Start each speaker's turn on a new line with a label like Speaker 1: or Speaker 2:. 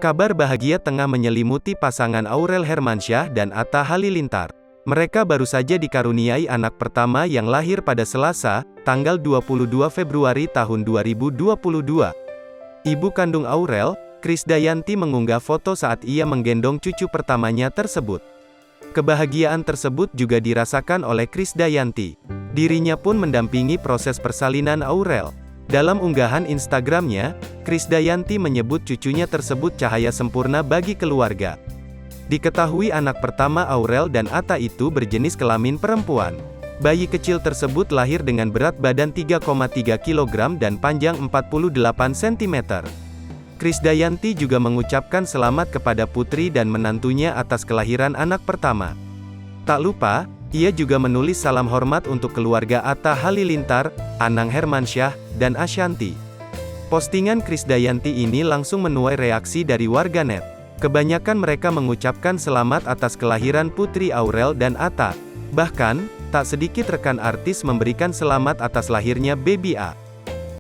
Speaker 1: Kabar bahagia tengah menyelimuti pasangan Aurel Hermansyah dan Atta Halilintar. Mereka baru saja dikaruniai anak pertama yang lahir pada Selasa, tanggal 22 Februari tahun 2022. Ibu kandung Aurel, Krisdayanti mengunggah foto saat ia menggendong cucu pertamanya tersebut. Kebahagiaan tersebut juga dirasakan oleh Krisdayanti. Dirinya pun mendampingi proses persalinan Aurel. Dalam unggahan Instagramnya, Krisdayanti menyebut cucunya tersebut cahaya sempurna bagi keluarga. Diketahui anak pertama Aurel dan Atta itu berjenis kelamin perempuan. Bayi kecil tersebut lahir dengan berat badan 3,3 kg dan panjang 48 cm. Krisdayanti juga mengucapkan selamat kepada putri dan menantunya atas kelahiran anak pertama. Tak lupa, ia juga menulis salam hormat untuk keluarga Atta Halilintar, Anang Hermansyah, dan Ashanty. Postingan Krisdayanti ini langsung menuai reaksi dari warganet. Kebanyakan mereka mengucapkan selamat atas kelahiran putri Aurel dan Atta. Bahkan, tak sedikit rekan artis memberikan selamat atas lahirnya baby A.